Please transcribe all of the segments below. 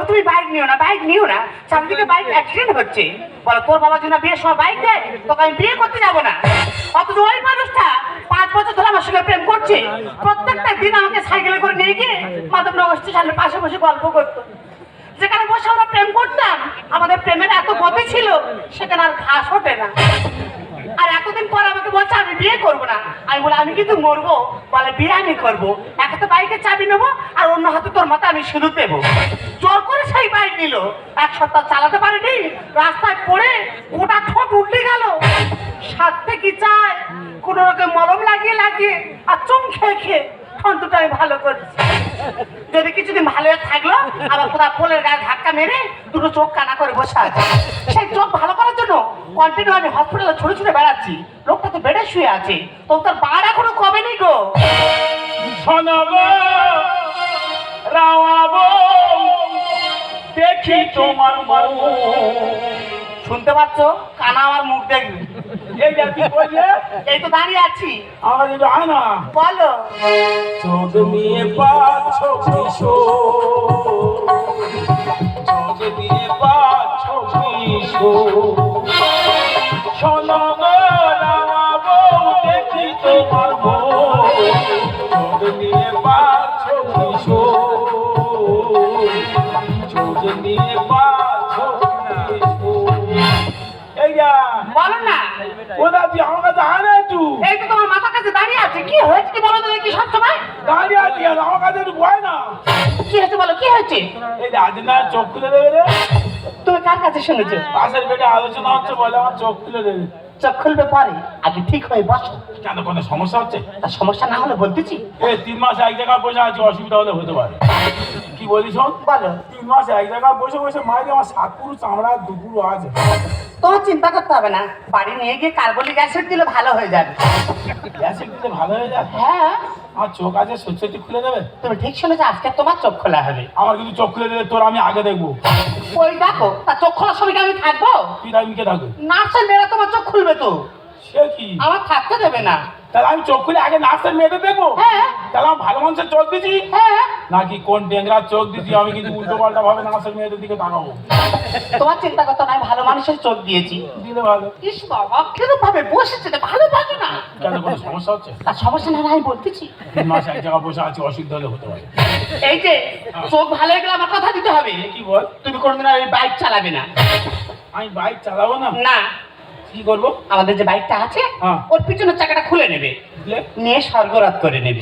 তুমি বাইক নিও না, বাইক নিও না, চারদিকে বাইক অ্যাক্সিডেন্ট হচ্ছে। বলো তোর বাবা যদি বিয়ের সময় বাইক দেয় তোকে আমি বিয়ে করতে যাবো না। অথচ ওই মানুষটা 5 বছর ধরে আমার সঙ্গে প্রেম করছে, প্রত্যেকটা দিন আমাকে সাইকেলে করে নিয়ে গিয়ে মাধবনগর স্টেশনের পাশে বসে গল্প করতো। যেখানে বসে আমরা প্রেম করতাম, আমাদের প্রেমের এত গতি ছিল সেখানে আর ঘাস ওঠে না। আর এতদিন পর আমাকে বলছে আমি বিয়ে করবো না। আমি বলে আমি কিন্তু মরবো। বলে বিয়ে আমি করবো, এক হাতে বাইকের চাবি নেবো আর অন্য হাতে তোর মাথা আমি সিঁদুর দেবো। জোর করে সেই বাইক নিল, 1 সপ্তাহ চালাতে পারেনি, রাস্তায় পড়ে গোটা ঠোঁট উল্টে গেল। সাথে কি চায়, কোনো রকম মলম লাগিয়ে লাগিয়ে আর চুম খেয়ে খেয়ে ঠোঁটটা আমি ভালো করছি। যদি কিছুদিন ভালো থাকলো, আবার কোথাও পোলের গায়ে ধাক্কা মেরে দুটো চোখ কানা করে বসে আছে। সেই চোখ ভালো করার জন্য কন্টিনিউ আমি হসপিটালে ছুটে ছুটে বেড়াচ্ছি। লোকটা তো বেডে শুয়ে আছে, তো তার বার এখনো কবে নেই গো। শোনো গো রাওয়াবো, দেখি তোমার মন। শুনতে পাচ্ছ? কানা আমার মুখ দেখবে। এই যে কি বললে? এই তো দাঁড়িয়ে আছি। আমার কিন্তু হয় না। বলো। চোখ নিয়ে পাচ্ছ কিশোর, চোখ নিয়ে পাচ্ছ কিশোর। শোনো গো রাওয়াবো, দেখি তোমার মন। চোখ নিয়ে পাচ্ছ কিশোর, চোখ নিয়ে পাচ্ছ কিশোর। এই যা বলো না। ওরা তুই আমার কাছে আয় না একটু। এই তো তোমার মাথার কাছে দাঁড়িয়ে আছে, কি হয়েছে কি বলো তো দেখি সব সময়। দাঁড়িয়ে আছি আর আমার কাছে একটু ভয় না। কি হয়েছে বলো, কি হয়েছে? এই যে আজ না চোখ খুলে দেবে রে। তুমি কার কাছে শুনেছো? পাশের বেটে আলোচনা হচ্ছে, বলে আমার চোখ খুলে দেবে। চোখ খুলবে পরে, আগে ঠিক হয়ে বসো। কেন কোনো সমস্যা হচ্ছে? আর সমস্যা না হলে বলতেছি। এই 3 মাস এক জায়গায় বসে আছি, অসুবিধা হলে হতে পারে। কি বলি শোন, বলো। 3 মাস এক জায়গায় বসে বসে মায়ের আমার 7 পুরু চামড়া দুপুরও আছে। তোমার চিন্তা করতে হবে না, বাড়ি নিয়ে গিয়ে কার্বলিক অ্যাসিড দিলে ভালো হয়ে যাবে। অ্যাসিড দিলে ভালো হয়ে যায়? হ্যাঁ, আমার চোখ আছে সত্যি খুলে দেবে? তুমি ঠিক শুনেছো, আজকে তোমার চোখ খোলা হবে। আমার কিন্তু চোখ খুলে দেবে, তোর আমি আগে দেখবো। ওই দেখো, তা চোখ খোলার সময় কি আমি থাকবো? তুই টাইমকে থাকবে। নার্সের মেয়েরা তোমার চোখ খুলবে তো। সে কি? আমার থাকতে দেবে না। তাহলে আমি চোখ খুলে আগে নার্সের মেয়েদের দেখবো? হ্যাঁ। তাহলে আমি ভালো মানুষের চোখ দিচ্ছি হ্যাঁ, নাকি কোন ডেংরার চোখ দিচ্ছি? আমি কিন্তু উল্টো পাল্টা ভাবে নার্সের মেয়েদের দিকে তাকাবো। তোমার চিন্তা করতে নাই, ভালো মানুষের চোখ দিয়েছি। দিলে ভালো। ইস বাবা, কিরকম ভাবে বসেছে, ভালো বাজো না। কেন কোনো সমস্যা হচ্ছে? আর সমস্যা না, আমি বলতেছি। 3 মাস এক জায়গায় বসে আছি, অসুবিধা হলে হতে পারে। এই যে চোখ ভালো হয়ে গেলে আমার কথা দিতে হবে। কি বল? তুমি কোনোদিন আর বাইক চালাবে না। আমি বাইক চালাবো না? না। কি করবো? আমাদের যে বাইকটা আছে, হ্যাঁ। ওর পিছনের চাকাটা খুলে নেবে, বুঝলে? নিয়ে স্বর্গরাত করে নেবে।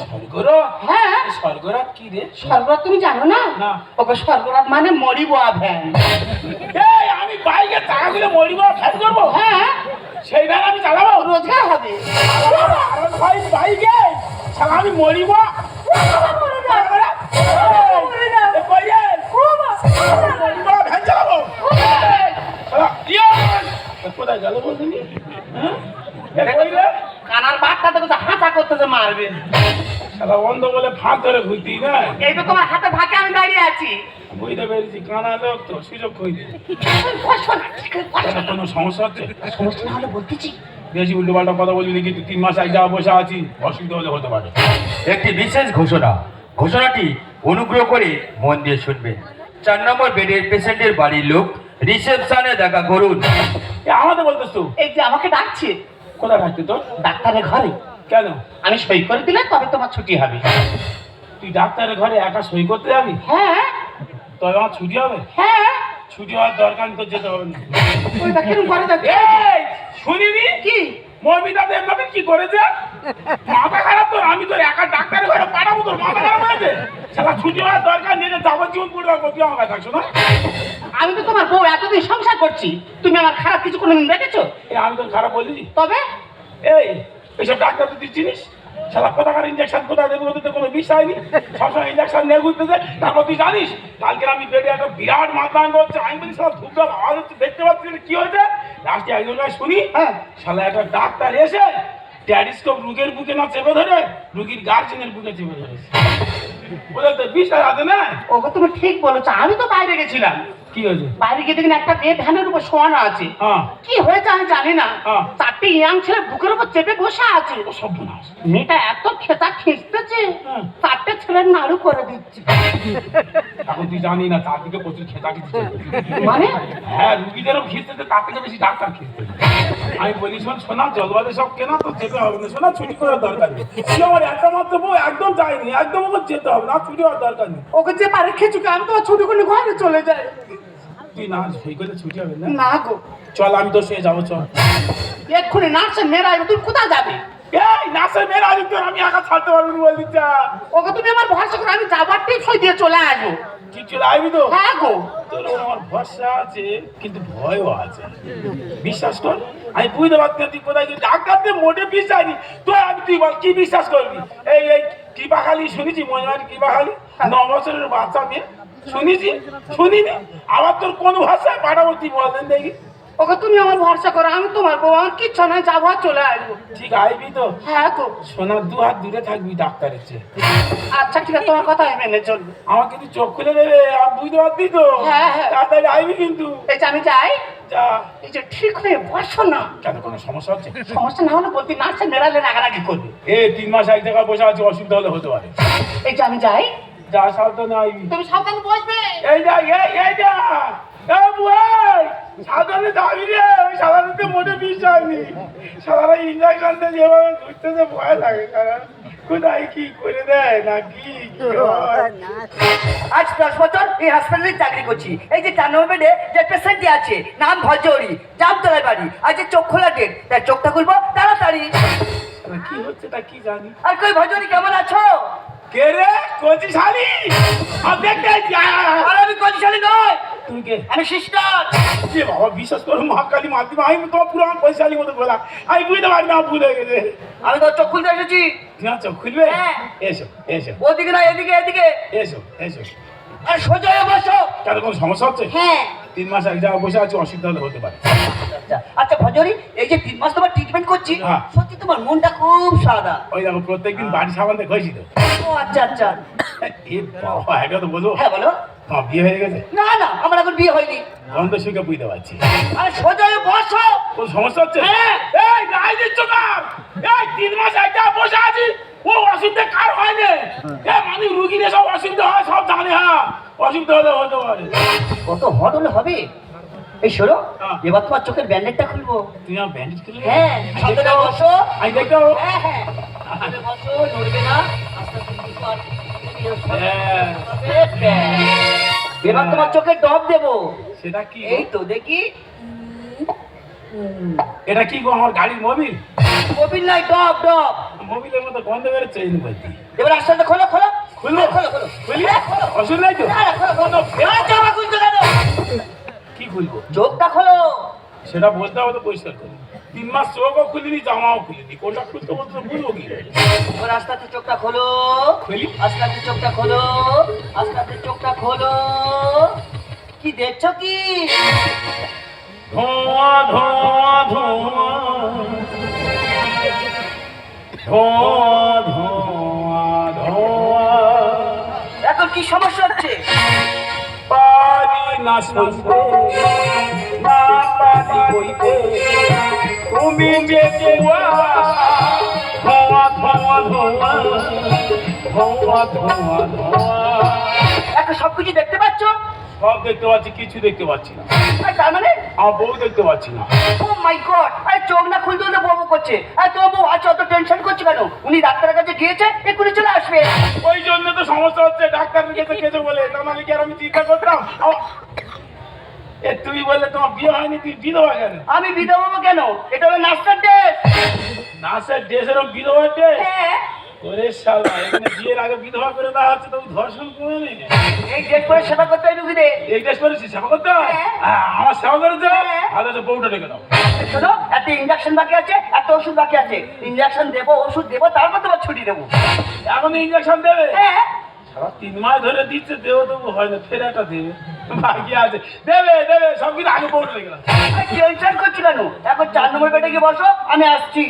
স্বর্গরাত? হ্যাঁ। স্বর্গরাত কি রে? স্বর্গরাত তুমি জানো না? না। ওকে স্বর্গরাত মানে মরিব ভ্যান। এই আমি বাইকে চাকা খুলে মরিব ফ্যান করবো? হ্যাঁ, সেই ভ্যান আমি চালাবো? রোজগার হবে। বাইকে শালা আমি মরিব? ভ্যান চালাবো? কোথায় গেল বলছিনি? কানার বাঘটা তো হাঁটা করতেছে, মারবে। শালা অন্ধ বলে ফাঁক ধরে ঘুরতি না? এই তো তোমার হাতে ফাঁকে আমি দাঁড়িয়ে আছি। বুঝতে পেরেছি, কানা লোক তো সুযোগ খুঁজে। কোনো সমস্যা হচ্ছে? সমস্যা না হলে বলতেছি। বেশি উল্টো পাল্টা কথা বলবি নাকি? 3 মাস এক জায়গায় বসে আছি, অসুবিধা হলে হতে পারে। একটি বিশেষ ঘোষণা। ঘোষণাটি অনুগ্রহ করে মন দিয়ে শুনবেন। 4 নম্বর বেডের পেশেন্টের বাড়ির লোক রিসেপশনে দেখা করুন। আমাদের বলতেছ তো? এই যে আমাকে ডাকছে। কোথায় থাকতে তোর? ডাক্তারের ঘরে। কেন? আমি সই করে দিলে তবে তোমার ছুটি হবে। তুই ডাক্তারের ঘরে একা সই করতে যাবি? হ্যাঁ। তবে আমার ছুটি হবে? হ্যাঁ। ছুটি হওয়ার দরকার নেই, তোর যেতে হবে না। ওইটা কিরকম করে যাচ্ছে? এই শুনিনি কি মমিতা দেবনাথ কি করেছে? মাথা খারাপ তোর? আমি তোর একা ডাক্তারের ঘরে পাঠাবো? তোর মাথা খারাপ হয়েছে? শালা ছুটি হওয়ার দরকার নেই, যাবজ্জীবন করে রাখবো। তুই আমার কাছে থাকছো না? আমি তো তোমার বউ, এতদিন সংসার করছি, তুমি আমার খারাপ কিছু কোনোদিন দেখেছো? আমি তোর খারাপ বলি? তবে এই এইসব ডাক্তার তো তুই চিনিস? শালা কোথাকার ইঞ্জেকশন কোথায় দেবো ওদের তো কোনো বিষয় নেই, সবসময় ইঞ্জেকশন নিয়ে ঘুরতেছে। তারপর তুই জানিস কালকে আমি বেডে একটা বিরাট মাথাঙ্গ হচ্ছে, আমি বলি শালা ধূপধাপ আওয়াজ হচ্ছে, দেখতে পাচ্ছি না কি হয়েছে। লাস্টে একজন শুনি, হ্যাঁ, শালা একটা ডাক্তার এসে ট্যারিস্কোপ রুগীর বুকে না চেপে ধরে রুগীর গার্জেনের বুকে চেপে ধরেছে। ওদের তো বিষয় আছে না? ওকে তুমি ঠিক বলেছো, আমি তো বাইরে গেছিলাম। কি হয়েছে? বাইরে গিয়ে দেখেন একটা মেয়ে ভ্যানের উপর শোয়ানো আছে। হ্যাঁ। কি হয়েছে আমি জানি না, হ্যাঁ। 4টে ইয়াং ছেলে বুকের উপর চেপে বসে আছে। ও সর্বনাশ। মেয়েটা এত খেতা খিস্তেছে, হ্যাঁ। 4টে ছেলের নাড়ু করে দিচ্ছে। এখন তুই জানি না চারদিকে প্রচুর খেতা খিচ্ছে। মানে হ্যাঁ, রুগীদেরও খিস্তেছে, তার থেকে বেশি ডাক্তার খিস্তেছে। আমি বলি শোন, সোনা জলবাদে সব কেনা তো যেতে হবে না, সোনা ছুটি করার দরকার নেই। তুই আমার একটা মাত্র বউ, একদম যায়নি, একদম ওকে যেতে হবে না, ছুটি হওয়ার দরকার নেই। ওকে যে পারে খেচুকে আমি তো ছুটি করে ঘরে চলে যাই। তুই না সই করলে ছুটি হবে না। না গো, চল আমি তোর সঙ্গে যাবো, চল। এক্ষুনি নার্সের মেয়েরা আসবে, তুমি কোথায় যাবে? এই নাসের মেয়ের আজ তোর আমি একা ছাড়তে পারবো না, বললি যা। ওকে তুমি আমার ভরসা করে আমি যাবার টিপসই দিয়ে চলে আসবো। তুই চলে আসবি তো? হ্যাঁ গো। তোর আমার ভরসা আছে, কিন্তু ভয়ও আছে। বিশ্বাস কর, আমি বুঝতে পারছি না তুই কোথায় গেছিস। ডাক্তারদের মোটে বিশ্বাস নেই তো, আমি তুই বল কি বিশ্বাস করবি? এই এই কৃপাখালি শুনেছি, মহিমার কৃপাখালি 9 বছরের বাচ্চা মেয়ে শুনেছি, শুনিনি। আবার তোর কোন ভাষায় পাঠাবো তুই বলেন দেখি। ওকে তুমি আমার ভরসা করো, আমি তোমার বউ, আমার কিচ্ছু নয়, যাবো আর চলে আসবো। ঠিক আইবি তো? হ্যাঁ গো। সোনার 2 হাত দূরে থাকবি ডাক্তারের চেয়ে। আচ্ছা ঠিক আছে, তোমার কথা আমি মেনে চলবো। আমার কিন্তু চোখ খুলে দেবে, আমি বুঝতে পারছি তো। হ্যাঁ, হ্যাঁ। তাড়াতাড়ি আইবি কিন্তু। এই যে আমি যাই, যা। এই যে ঠিক হয়ে বসো না। কেন, কোনো সমস্যা হচ্ছে? সমস্যা না হলে বলতে নার্সের মেরালে রাগারাগি করবে। 3 মাস এক জায়গায় বসে আছি, অসুবিধা হলে হতে পারে। এই যে আমি যাই, যা, সাবধানে আইবি। তুমি সাবধানে বসবে। এই যা, এই যা। বুয়াই, সাবধানে যাবি রে। ওই সাধারণত মোটে বিশ্বাস নেই। সাধারণ ইঞ্জেকশনটা যেভাবে ঘুরতেছে ভয় লাগে, কারণ কোথায় কি করে দেয় না কি হয়। আজ 10 বছর এই হাসপাতালে চাকরি করছি। এই যে 4 নম্বর বেডে যে পেশেন্টটি আছে, নাম ভজরি, জামতলায় বাড়ি। আজ যে চোখ খোলা ডেট, তাই চোখটা খুলবো তাড়াতাড়ি। কি হচ্ছে তা কি জানি। আর কই ভজরি, কেমন আছো? কে রে? কচি শালি? আর দেখতে আইছি, আয়, আয়, আয়। আর আমি কজিশালী নয়, তুই কে? আমি সিস্টার। যে বাবা, বিশ্বাস করো মহাকালী মাধ্যমে আমি তো পুরো আমার পয়সালি মতো বলা, আমি বুঝতে পারি না, ভুল হয়ে গেছে। আমি তো চোখ খুলতে এসেছি। তুই আমার চোখ খুলবে? হ্যাঁ। এসো এসো ওদিকে না, এদিকে এদিকে। এসো এসো। আর সোজা হয়ে বসো। কেন, কোনো সমস্যা হচ্ছে? হ্যাঁ। 3 মাস এক জায়গায় বসে আছি, অসুবিধা হলে হতে পারে। আচ্ছা ভজরি, এই যে 3 মাস তোমার ট্রিটমেন্ট করছি, হ্যাঁ। সত্যি তোমার মনটা খুব সাদা। ওই দেখো, প্রত্যেকদিন বাড়ি সাবান দিয়ে ঘষি তো। ও আচ্ছা আচ্ছা। এ বাবা, এটা তো বলবো। হ্যাঁ বলো। তোমার বিয়ে হয়ে গেছে? না না, আমার এখন বিয়ে হয়নি। গন্ধ শুকে বুঝতে পারছি। আর সোজা হয়ে বসো। কোন সমস্যা হচ্ছে? হ্যাঁ। এই গায়ে দিচ্ছ কার? এই 3 মাস এক জায়গায় বসে আছি, ও অসুবিধা কার হয় না? মানে রুগীরা সব অসুবিধা হয়, সব জানে। হ্যাঁ, অসুবিধা হলে হতে পারে। কত হট হলে হবে? এই শোনো, হ্যাঁ। এবার তোমার চোখের ব্যান্ডেজটা খুলবো। তুই আমার ব্যান্ডেজ খুলে দে। হ্যাঁ, সামনে বসো। আমি দেখতে পাবো? হ্যাঁ হ্যাঁ, সামনে বসো, নড়বে না। আস্তে আস্তে কিছু আর হ্যাঁ। এবার তোমার চোখে ডব দেবো। সেটা কি গো? এই তো দেখি। এটা কি গো, আমার গাড়ির মোবিল? কবির নাই, ডব ডব। মোবিলের মতো গন্ধ বেরোচ্ছে এই বলছি। এবার আস্তে আস্তে খোলো খোলো। খুলবো? খোলো খোলো খুলি? হ্যাঁ, খোলো। অসুবিধা নাই তো? না, না, খোলো, খোলো। এবার জামা খুলছো কেন? কি খুলবো? চোখটা খোলো। সেটা বলতে হবে তো, পরিষ্কার করে। 3 মাস চোখও খুলিনি, জামাও খুলিনি, কোনটা খুলতে বলতে বুঝবো কি? এবার আস্তে আস্তে চোখটা খোলো। খুলি? আস্তে আস্তে চোখটা খোলো। আস্তে আস্তে চোখটা খোলো। কি দেখছো কি? ধোঁয়া ধোঁয়া ধোঁয়া, ধোঁয়া ধোঁয়া ধোঁয়া। এখন কি সমস্যা হচ্ছে? পারি না সইতে, না পারি বইতে, তুমি যে কুয়াশা। ধোঁয়া ধোঁয়া ধোঁয়া, ধোঁয়া ধোঁয়া ধোঁয়া। এখন সবকিছু দেখতে পাচ্ছ? সব দেখতে পাচ্ছি, কিছু দেখতে পাচ্ছি না। আর তার মানে? আমার বউ দেখতে পাচ্ছি না। ও মাই গড! আরে চোখ না খুলতে হলে বউ করছে। আর তোমার বউ আছে, অত টেনশন করছে কেন? উনি ডাক্তারের কাছে গিয়েছে, এক্ষুনি চলে আসবে। ওই জন্য তো সমস্যা হচ্ছে, ডাক্তারের কাছে গেছে বলে। তা নাহলে কি আর আমি চিন্তা করতাম? তুমি বললে তোমার বিয়ে হয়নি, তুই বিধবা কেন? আমি বিধবা হবো কেন? এটা হলো নাস্তার ড্রেস। নার্সের ড্রেসের বিধবা ড্রেস? হ্যাঁ। ওরে শালা, এখানে বিয়ের আগে বিধবা করে দেওয়া হচ্ছে, তো ধর্ষণ করে নে। এই ড্রেস পরে সেবা করতে হয় রুগীদের। এই ড্রেস করেছি, সেবা করতে হয়? হ্যাঁ। আমার সেবা করেছে? হ্যাঁ। ভালো তো বউটা রেখে দাও। শোনো, একটা ইঞ্জেকশন বাকি আছে, একটা ওষুধ বাকি আছে। ইঞ্জেকশন দেবো, ওষুধ দেবো, তারপর তোমার ছুটি দেবো। এখন ইঞ্জেকশন দেবে? হ্যাঁ। সারা 3 মাস ধরে দিচ্ছে, দেবো দেবো হয় না, ফের একটা দেবে। বাকি আছে, দেবে দেবে সব কিছু আগে পৌঁছে গেলাম। টেনশন করছি কেন? এখন 4 নম্বর বেডে গিয়ে বসো, আমি আসছি।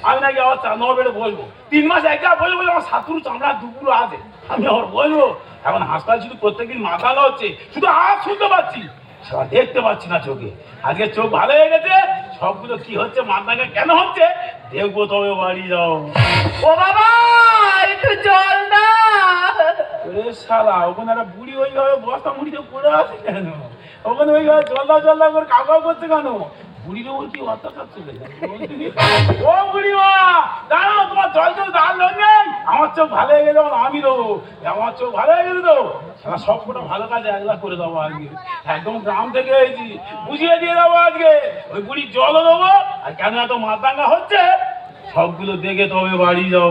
আমি নাকি আবার 4 নম্বর বেডে বলবো, 3 মাস একা বলে বলে আমার সাতুর চামড়া দুপুর আছে, আমি আবার বলবো। এখন হাসপাতাল শুধু প্রত্যেকদিন মাথা হচ্ছে, শুধু আওয়াজ শুনতে পাচ্ছি, সেটা দেখতে পাচ্ছি না চোখে। আজকে চোখ ভালো হয়ে গেছে, সবগুলো কি হচ্ছে মাথাকে কেন হচ্ছে দেখবো, তবে বাড়ি যাও। ও বাবা, একটু জল না। ওরে শালা, ওখানে একটা বুড়ি ওইভাবে বস্তা মুড়িতে পড়ে আছে কেন? ওখানে ওইভাবে জল দাও করে কাকাও করছে কেন? বুড়ির ওপর কি অত্যাচার চলে যায়? ও বুড়ি মা, দাঁড়াও, তোমার জল দাঁড় নেই। আমার চোখ ভালো হয়ে গেলে আমি দেবো, আমার চোখ ভালো হয়ে গেছে তো সারা সব কটা ভালো কাজ একলা করে দেবো। আজকে একদম গ্রাম থেকে এসেছি, বুঝিয়ে দিয়ে দেবো আজকে। ওই বুড়ির জলও দেবো, আর কেন এত মাথাঙ্গা হচ্ছে সবগুলো দেখে তবে বাড়ি যাও।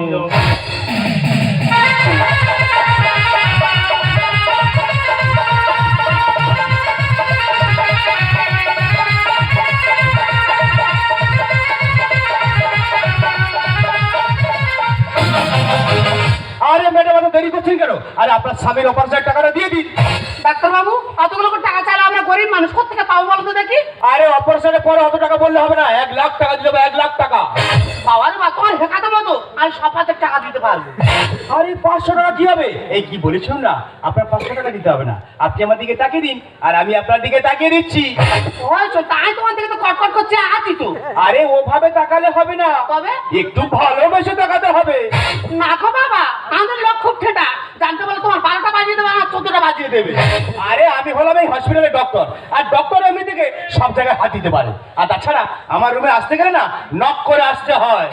আরে ম্যাডাম, এত দেরি করছেন কেন? আরে আপনার স্বামীর অপারেশনের টাকাটা দিয়ে দিন। ডাক্তারবাবু, অতগুলো করে টাকা চাইলে আমরা গরিব মানুষ কোথেকে পাবো বলো তো দেখি? আরে অপারেশনের পরে অত টাকা বললে হবে না, 1 লাখ টাকা দিতে হবে, 1 লাখ টাকা। বাবার মা তোমার হেকাতে মতো আমি 7,000 টাকা দিতে পারবো। আরে 500 টাকা কি হবে? এই কি বলেছেন না, আপনার 500 টাকা দিতে হবে না, আপনি আমার দিকে তাকিয়ে দিন আর আমি আপনার দিকে তাকিয়ে দিচ্ছি। হয়েছে তাই তোমার দিকে তো কটকট করছে, আছি তো। আরে ওভাবে তাকালে হবে না, তবে একটু ভালোবেসে তাকাতে হবে। না গো বাবা, আমাদের লোক খুব ঠেটা, জানতে বলে তোমার 12টা বাজিয়ে দেবে, আমার 14টা বাজিয়ে দেবে। আরে আমি হলাম এই হসপিটালের ডক্টর, আর ডক্টর এমনি থেকে সব জায়গায় হাত দিতে পারে। আর তাছাড়া আমার রুমে আসতে গেলে না নক করে আসতে হয়।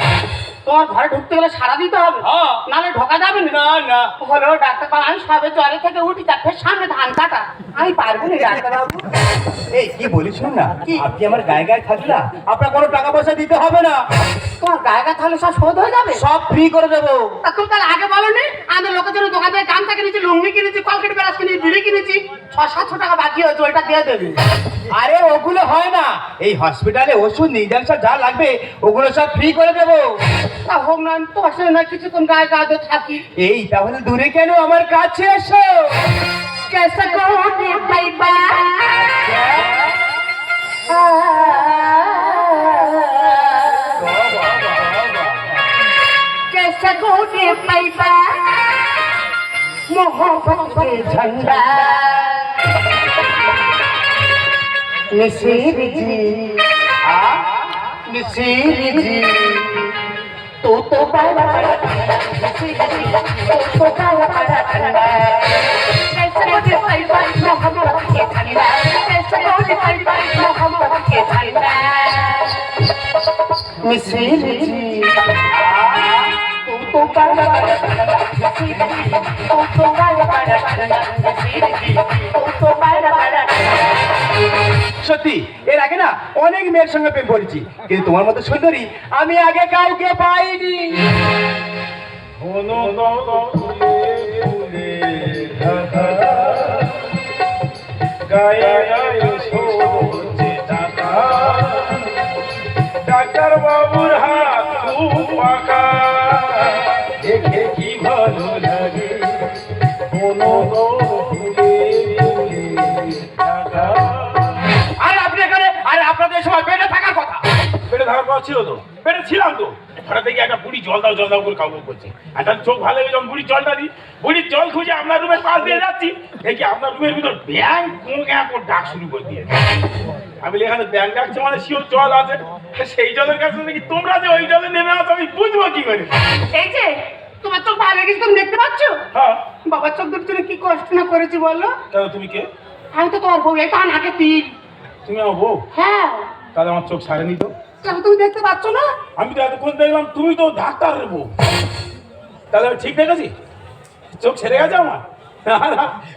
তোমার ঘরে ঢুকতে গেলে সারা দিতে হবে, হ্যাঁ। নাহলে ঢোকা যাবে না। না না, হলো ডাক্তার বাবু, আমি সবে জ্বরে থেকে উঠি, তার ফের সামনে ধান কাটা, আমি পারবো না ডাক্তার বাবু। এই কি বলেছেন না, আপনি আমার গায়ে গায়ে থাকলে না আপনার কোনো টাকা পয়সা দিতে হবে না, তোমার গায়ে তাহলে সব শোধ হয়ে যাবে। সব ফ্রি করে দেবো। তা তুমি তাহলে আগে বলো নি, আমাদের লোকের জন্য দোকান থেকে গামছা কিনেছি, লুঙ্গি কিনেছি, কলকেট ব্রাশ কিনেছি, বিড়ি কিনেছি, 600-700 টাকা বাকি হয়েছে, ওইটা দিয়ে দেবে। আরে ওগুলো হয় না, এই হসপিটালে ওষুধ নির্দেশন যা লাগবে ওগুলো সব ফ্রি করে দেবো। তা হোক না, তোমার সঙ্গে না কিছুক্ষণ গায়ে গায়ে থাকি। এই তাহলে দূরে কেন, আমার কাছে এসো। कैसा कोने पाइबा कैसा कोने पाइबा मोहब्बत के झंडा मिसिर जी मिसिर जी तो बड़ा मिसिर जी तो बड़ा ठंडा कैसे मुझे पाइबा मोहब्बत के झंडा कैसे मुझे पाइबा मोहब्बत के झंडा मिसिर जी तो बड़ा मिसिर जी तो बड़ा मिसिर जी तो बड़ा সত্যি এর আগে না অনেক মেয়ের সঙ্গে প্রেম করেছি, কিন্তু তোমার মতো সুন্দরী আমি আগে কাউকে পাইনি। ডাক্তার বাবুর হাত খুব পাকা, দেখে কি ভালো লাগে, আর আপনি এখানে, আর আপনাদের সময় বেডে থাকার কথা। পেটে থাকার কথা ছিল তো, পেটে ছিলাম তো, হঠাৎ থেকে একটা বুড়ি জল দাও করে কাউকে করছে। একটা চোখ ভালো হয়ে যখন বুড়ির জলটা দিই, বুড়ির জল খুঁজে আপনার রুমের পাশ দিয়ে যাচ্ছি, দেখি আপনার রুমের ভিতর ব্যাং কোঁ ডাক শুরু করে দিয়েছে। আমি এখানে ব্যাং ডাকছে মানে শিওর জল আছে, সেই জলের কাছে দেখি তোমরা যে ওই জলে নেমে আসো, আমি বুঝবো কি করে। এই যে তোমার চোখ ভালো লেগেছে, তুমি দেখতে পাচ্ছ? হ্যাঁ, বাবার চোখ দুটো কি কষ্ট না করেছি বললো? কেন তুমি কে? আমি তো তোমার বউ, এই তো নাকে তিল। তুমি আমার বউ? হ্যাঁ, তাহলে আমার চোখ সারেনি তো। কেন তুমি দেখতে পাচ্ছ না? আমি তো এতক্ষণ দেখলাম তুমি তো ডাক্তারের বউ, তাহলে আমি ঠিক দেখেছি? চোখ ছেড়ে গেছে আমার? না,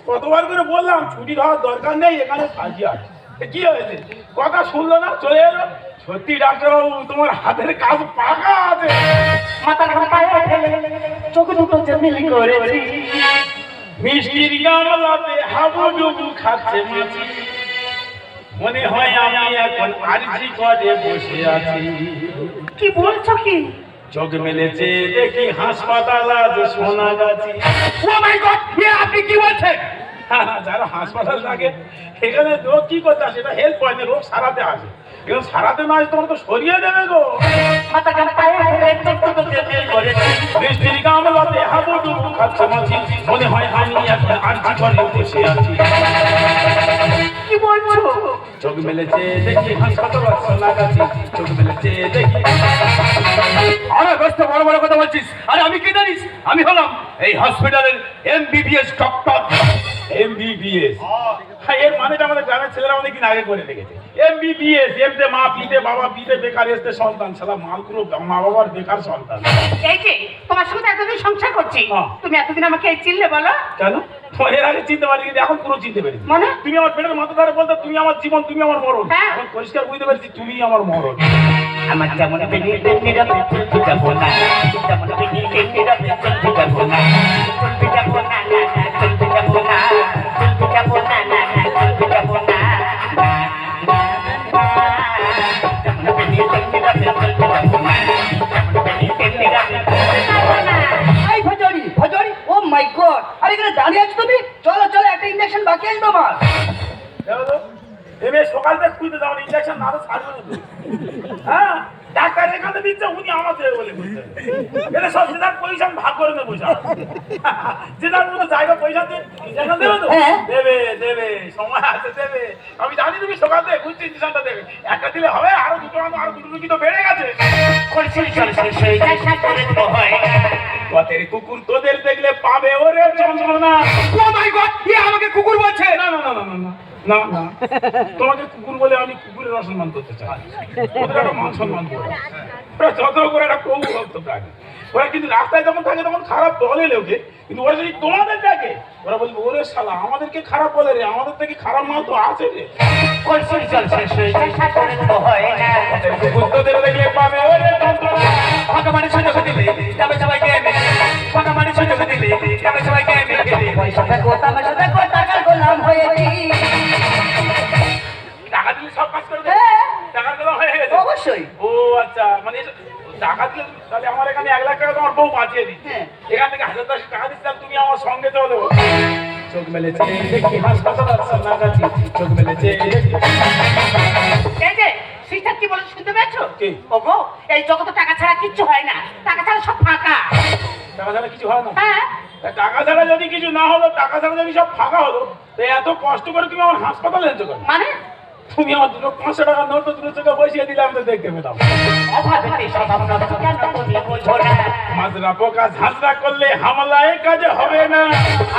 কতবার করে বললাম ছুটি দেওয়ার দরকার নেই, এখানে কাজই আছে। কি হয়েছে, কথা শুনলো না, চলে এলো। সত্যি ডাক্তারবাবু, তোমার হাতের কাজ পাকা আছে। মাথার ঘাম পায়ে ফেলে চোখ দুটো যে মিল করেছি, মিষ্টির গামলাতে হাবুডুবু খাচ্ছে মাছি, মনে হয় আমি এখন আরজি করে বসে আছি। কি বলছো কি? চোখ মেলেছে দেখি হাসপাতাল আজ সোনাগাছি। ও মাই গড, আপনি কি বলছেন? যারা হাসপাতাল থাকে এখানে রোগ কি করতে আসে, এটা হেল্প হয় না, রোগ সারাতে আসে। এখানে সারাতে না আসে তোমার তো সরিয়ে দেবে গো। মাথাটা পায়ে ফেলে চোখ করেছি। বৃষ্টির গামলাতে হাবুডুবু খাচ্ছে মাছি, মনে হয় আমি এখন আর্জি করে বসে আছি। কি বলছো? চোখ মেলেছে দেখি হাসপাতাল সোনাগাছি, চোখ মেলেছে দেখি। আরে ব্যস্ত বড় বড় কথা বলছিস? আরে আমি কি জানিস? আমি হলাম এই হসপিটালের MBBS ডক্টর। MBBS, হ্যাঁ, এর মানেটা আমাদের গ্রামের ছেলেরা অনেকদিন আগে করে রেখেছে। MBBS, এমতে মা, পিতে বাবা, বিতে বেকার, এসতে সন্তান। সালা মালগুলো মা বাবার বেকার সন্তান। এই যে তোমার সঙ্গে এতদিন সংসার করছি, হ্যাঁ। তুমি এতদিন আমাকে এই চিনলে বলো? কেন? তোমার এর আগে চিনতে পারি, কিন্তু এখন পুরো চিনতে পেরেছি। মানে? তুমি আমার পেটের মাথা ধরে বলতে তুমি আমার জীবন, তুমি আমার মরণ। হ্যাঁ। এখন পরিষ্কার বুঝতে পেরেছি তুমি আমার মরণ। আমার যেমন বেরিয়ে নিরাপদ চলতে যাবো না, যেমন বেরিয়ে নিরাপদ চলতে যাবো না, চলতে যাবো না, চলতে যাবো না, চলতে যাবো না, চলতে যাবো না। যেমন বেরিয়ে নিরাপদ চলতে যাবো না, যেমন বেরিয়ে নিরাপদ চলতে যাবো না। এই ভজরি ভজরি, ও মাই গড, আরে এখানে দাঁড়িয়ে আছো তুমি? চলো চলো, একটা ইনজেকশন বাকি আছে তোমার। দেখো তো, এমনি সকাল থেকে খুঁজতে যাও, ইঞ্জেকশন না তো ছাড়বে না তুমি। হ্যাঁ, ডাক্তার এখানে দিচ্ছে, উনি আমাকে বলে বলছে এটা সব যে যার পজিশন ভাগ করে নেবো, যে যার মতো জায়গা পয়সা দিয়ে ইঞ্জেকশন দেবে তো? হ্যাঁ। দেবে দেবে, সময় আছে দেবে। আমি জানি তুমি সকাল থেকে খুঁজছি ইঞ্জেকশনটা দেবে। একটা দিলে হবে, আরো দুটো আরো দুটো রুগী তো বেড়ে গেছে। করছিল চলছে সেই চেষ্টা করে তো হয় না। পথের কুকুর তোদের দেখলে পাবে ওরে যন্ত্রণা। ও মাই গড, এ আমাকে কুকুর বলছে। না না না না না না না না, তোমাকে কুকুর বলে আমি কুকুরের অসম্মান করতে চাই। ওদের একটা মান সম্মান করো। ওরা যত করে একটা প্রভু ভক্ত প্রাণী। ওরা কিন্তু রাস্তায় যখন থাকে তখন খারাপ বলে লোকে, কিন্তু ওরা যদি তোমাদের দেখে ওরা বলবে ওরে শালা আমাদেরকে খারাপ বলে রে, আমাদের থেকে খারাপ মাল তো আছে রে। করছিল চলছে সেই চেষ্টা করে তো হয় না। পথের কুকুর তোদের দেখলে পাবে ওরে যন্ত্রণা। ফাঁকা মাটি সুযোগ দিলে যাবে সবাই গেমে, ফাঁকা মাটি সুযোগ দিলে যাবে সবাই গেমে খেলে। পয়সা দেখো, তামাশা দেখো, টাকার গোলাম হয়েছি। টাকা দিলে সব কাজ করে দেবে? হ্যাঁ। টাকার কথা হয়ে গেছে? অবশ্যই। ও আচ্ছা, মানে টাকা দিলে তাহলে আমার এখানে 1 লাখ টাকা তোমার বউ বাঁচিয়ে দিচ্ছে। হ্যাঁ। এখান থেকে 1000 টাকা দিচ্ছে, তাহলে তুমি আমার সঙ্গে চলো। চোখ মেলেছে দেখি হাসপাতাল সোনাগাছি, চোখ মেলেছে দেখি। এই যে সিস্টার কি বলে শুনতে পেয়েছো? কি? ওগো, এই জগতে টাকা ছাড়া কিচ্ছু হয় না, টাকা ছাড়া সব ফাঁকা। টাকা ছাড়া কিছু হয় না? হ্যাঁ, তা টাকা ছাড়া যদি কিছু না হলো, টাকা ছাড়া যদি সব ফাঁকা হলো, তো এত কষ্ট করে তুমি আমার হাসপাতালে এনেছো কেন? মানে তুমি আমার দুটো 500 টাকা নোট তো 2 টাকা বসিয়ে দিলে আমি তো দেখতে পেতাম। অভাবেতে স্বভাব নষ্ট কেন তুমি বোঝো না? মাজরা পোকা ঝাঁঝরা করলে হামলায় কাজে হবে না।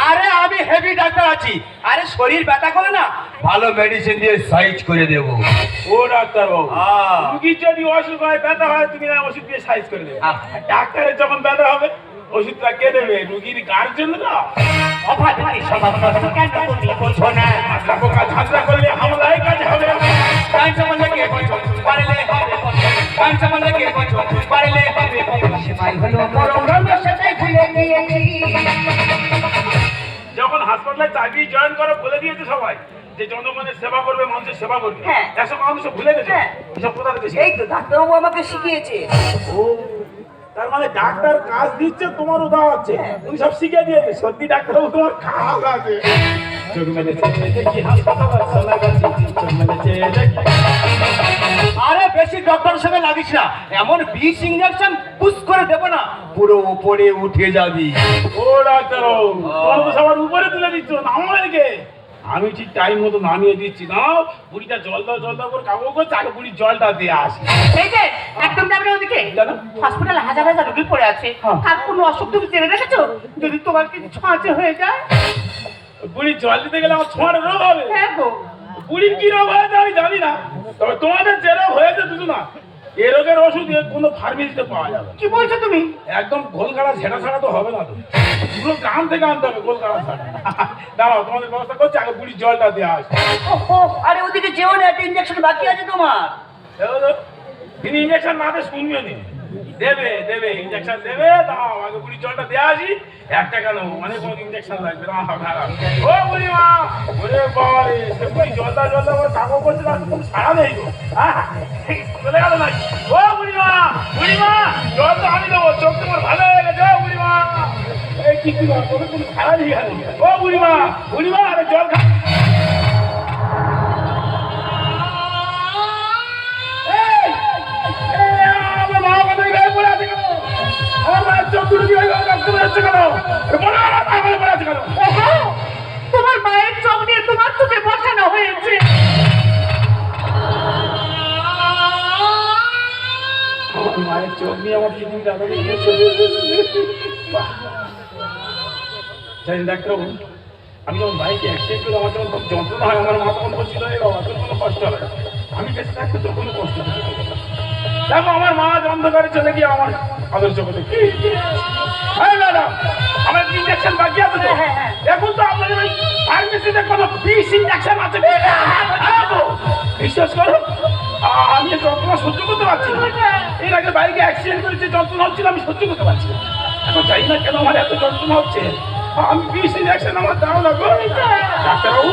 আরে আমি হেভি ডাক্তার আছি। আরে শরীর ব্যথা করে না, ভালো মেডিসিন দিয়ে সাইজ করে দেব। ও ডাক্তার বাবু, হ্যাঁ। রুগীর যদি অসুখ হয়, ব্যথা হয়, তুমি না ওষুধ দিয়ে সাইজ করে দেবে। আহ। ডাক্তারের যখন ব্যথা হবে ওষুধটা কে দেবে? রুগীর গার্জেন না। অভাবেতে স্বভাব নষ্ট কেন তুমি বোঝো না? মাজরা পোকা ঝাঁঝরা করলে হামলায় কাজে হবে না। গান সম্বন্ধে কে বলছো? পারলে হবে বলো। গান সম্বন্ধে কে বলছো? পারলে হবে বলো। সেটাই হলো মরণ, আমরা সেটাই ভুলে গিয়েছি। যখন হাসপাতালে চাকরি জয়েন করো বলে দিয়েছে সবাই যে জনগণের সেবা করবে, মানুষের সেবা করবে। হ্যাঁ। এসব মানুষ ভুলে গেছে। হ্যাঁ। এসব কোথা থেকে এই তো ডাক্তারবাবু আমাকে শিখিয়েছে। ও, তার মানে ডাক্তার কাজ দিচ্ছে, তোমারও দেওয়া হচ্ছে। তুমি সব শিখে দিয়েছে। সত্যি ডাক্তারবাবু তোমার কাজ আছে। চোখ মেলেছে দেখি হাসপাতাল সোনাগাছি, চোখ মেলেছে দেখি। আরে বেশি ডক্টরের সঙ্গে লাগিস না, এমন বিষ ইঞ্জেকশন পুশ করে দেবো না, পুরো উপরে উঠে যাবি। ও ডাক্তারবাবু, তোমার তো সবার উপরে তুলে দিচ্ছ, নামো এদিকে। আমি ঠিক টাইম মতো নামিয়ে দিচ্ছি। নাও, বুড়িটা জল দাও করে কাগজ করছে, আগে বুড়ির জলটা দিয়ে আসি। এই যে একদম যাবে না ওদিকে। কেন? হসপিটালে হাজার হাজার রোগী পড়ে আছে, হ্যাঁ। আর কোনো অসুখ তুমি জেনে রেখেছো? যদি তোমার কিছু ছোঁয়াচে হয়ে যায়? বুড়ির জল দিতে গেলে আমার ছোঁয়ার রোগ হবে। হ্যাঁ গো, বুড়ির কি রোগ হয়েছে আমি জানি না, তবে তোমাদের যে রোগ হয়েছে দুটো না, এ রোগের ওষুধ কোনো ফার্মেসিতে পাওয়া যাবে না। কি বলছো তুমি? একদম গোলগাড়া ঝেড়া ছাড়া তো হবে না, তো পুরো গ্রাম থেকে আনতে হবে গোলগাড়া ছাড়া। দাঁড়াও, তোমাদের ব্যবস্থা করছি, আগে বুড়ির জলটা দেওয়া আসবে। ওহো, আরে ওদিকে যেও না, একটা ইনজেকশন বাকি আছে তোমার। তিনি ইঞ্জেকশন না দিয়ে শুনবে নি। দেবে দেবে ইঞ্জেকশন দেবে। দাও, আগে বুড়ির জলটা দেওয়া আসি। 1 টাকা নেবো, মানে কোনো ইঞ্জেকশন লাগবে না। ও বুড়ি মা, ওরে বাবারে, সে বুড়ি জলটা করে কাগজ করছে না, কোনো সারা নেই গো। হ্যাঁ, চলে গেল নাকি? ও বুড়ি মা, জল তো আমি দেবো, চোখ তোমার ভালো হয়ে গেছে। ও বুড়ি মা, এই কি করে কোনো খারাপ হয়ে গেল? ও বুড়িমা, বুড়িমা, আরে জল খা। এই, আমার মা আমাদের গায়ে পড়ে আছে কেন? আমার মায়ের চোখ দুটো দিয়ে রক্ত বেরোচ্ছে কেন? বলো, আমার মা আমাদের পড়ে আছে কেন? ওহো, তোমার মায়ের চোখ নিয়ে তোমার চোখে বসানো হয়েছে। আমার মায়ের চোখ নিয়ে আমার পৃথিবীটা আমাকে নিয়েছে। বাহ। জানি ডাক্তারবাবু, আমি যখন বাইকে অ্যাক্সিডেন্ট করে আমার যখন খুব যন্ত্রণা হয়, আমার মা তখন বলছিল এই বাবা তোর কোনো কষ্ট হবে না। আমি বেঁচে থাকতে তোর কোনো কষ্ট হবে না। দেখো আমার মা আজ অন্ধকারে চলে গিয়ে আমার আদর্শ কথা কি? হ্যাঁ ম্যাডাম, আমার ইঞ্জেকশন বাকি আছে তো? এখন তো আপনাদের ওই ফার্মেসিতে কোনো বিষ ইঞ্জেকশন আছে কি? হ্যাঁ গো, বিশ্বাস করো আমি এই যন্ত্রণা সহ্য করতে পারছি না। এর আগে বাইকে অ্যাক্সিডেন্ট করে যে যন্ত্রণা হচ্ছিল আমি সহ্য করতে পারছি না। এখন জানি না কেন আমার এত যন্ত্রণা হচ্ছে। আমি বিষ ইঞ্জেকশন আমার দাও না গো। ডাক্তারবাবু,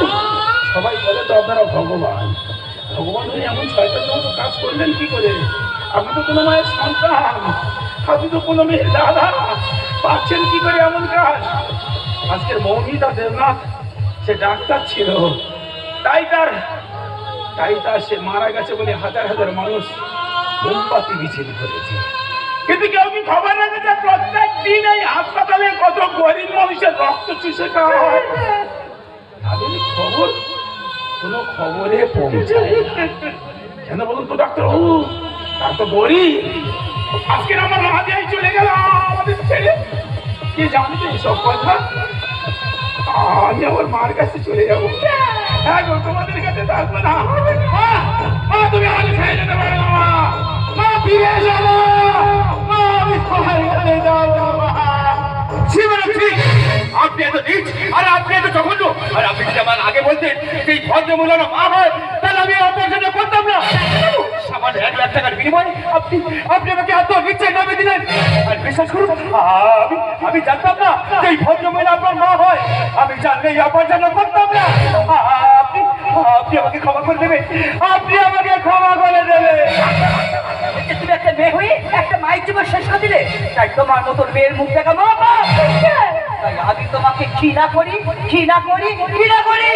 সবাই বলে তো আপনারা ভগবান। ভগবান হয়ে এমন শয়তান মতো কাজ করলেন কি করে? আপনি তো কোনো মায়ের সন্তান, আপনি তো কোনো মেয়ের দাদা, পাচ্ছেন কি করে এমন কাজ? আজকের মৌমিতা দেবনাথ সে ডাক্তার ছিল, তাই তার সে মারা গেছে বলে হাজার হাজার মানুষ মোমবাতি মিছিল করেছে। কিন্তু কেউ কি খবর রেখেছে প্রত্যেক দিন এই হাসপাতালে কত গরিব মানুষের রক্ত চুষে খায়? তাদের খবর কোনো খবরে পৌঁছায় না। কেন বলুন তো ডাক্তারবাবু? তার তো গরিব। আজকে আমার মা দিয়ে চলে গেল আমাদের ছেড়ে। কে জানি তো এইসব কথা? আমি আমার মার কাছে চলে যাবো। হ্যাঁ গো, তোমাদের কাছে থাকবো না। মা, তুমি আমাকে ছেড়ে যেতে পারো না। মা, ফিরে এসো মা। মা, আমি তোমার কাছে যাবো মা। শিবরাত্রি, আপনি এত নিচ আর আপনি এত জঘন্য, আর আপনি যদি আমার আগে বলতেন সেই ভদ্রমূল্য মা হয় তাহলে আমি অপারেশন করতাম না। সামান্য 1 লাখ টাকার বিনিময়ে আপনি আমাকে এত নিচে নামে দিলেন। আর বিশ্বাস করুন, আমি জানতাম না যে এই ভদ্রমহিলা আপনার মা হয়। আমি জানলে এই অপারেশন করতাম না। আপনি আমাকে ক্ষমা করে দেবেন, আপনি আমাকে ক্ষমা করে দেবেন। তুমি একটা মেয়ে হয়ে একটা মায়ের জীবন শেষ করে দিলে, তাই তোমার মতো মেয়ের মুখ দেখাবো। তাই আমি তোমাকে ঘৃণা করি, ঘৃণা করি, ঘৃণা করি।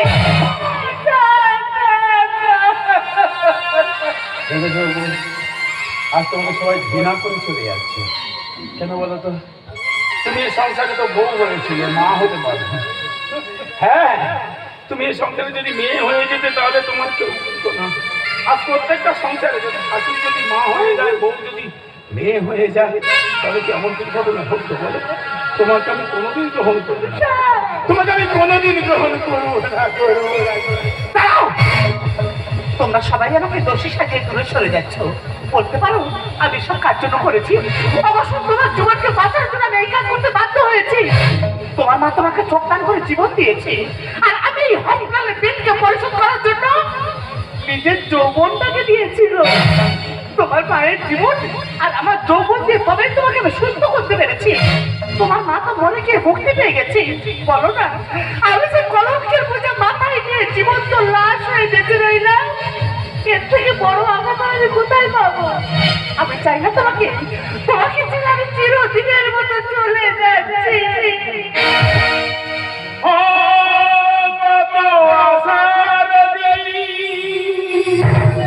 আজ তোমাকে সবাই ঘৃণা করে চলে যাচ্ছে। কেন বলো তো? তুমি এই সংসারে তো বউ হয়েছিলে, মা হতে পারবে না। হ্যাঁ, তুমি এই সংসারে যদি মেয়ে হয়ে যেতে তাহলে তোমার কেউ বুঝতো না। আজ প্রত্যেকটা সংসারে যদি শাশুড়ি যদি মা হয়ে যায়, বউ যদি মেয়ে হয়ে যায়, তাহলে কি এমন দুর্ঘটনা ঘটতো বলো? তোমাকে আমি কোনোদিন গ্রহণ করবো না। তোমাকে আমি কোনোদিন গ্রহণ করবো না, করবো না। দাঁড়াও, তোমরা সবাই আমাকে দোষী সাজিয়ে দূরে সরে যাচ্ছ। বলতে পারো আমি সব কার জন্য করেছি? অবশ্য তোমার জীবনকে বাঁচার জন্য আমি এই কাজ করতে বাধ্য হয়েছি। তোমার মা তোমাকে চোখ দান করে জীবন দিয়েছে, আর আমি এই হসপিটালের বিলকে পরিশোধ করার জন্য নিজের যৌবনটাকে দিয়েছিল। তোমার মায়ের জীবন আর আমার যৌবন দিয়ে তবে তোমাকে আমি সুস্থ করতে পেরেছি। তোমার মা তো মনে গিয়ে মুক্তি পেয়ে গেছে। বলো না, আমি যে কলঙ্কের বোঝা মাথায় নিয়ে জীবন তো লাশ হয়ে বেঁচে রইলাম। এর থেকে বড় আঘাত আমি কোথায় পাবো? আমি চাই না তোমাকে ছেড়ে আমি চিরদিনের মতো চলে যাচ্ছি।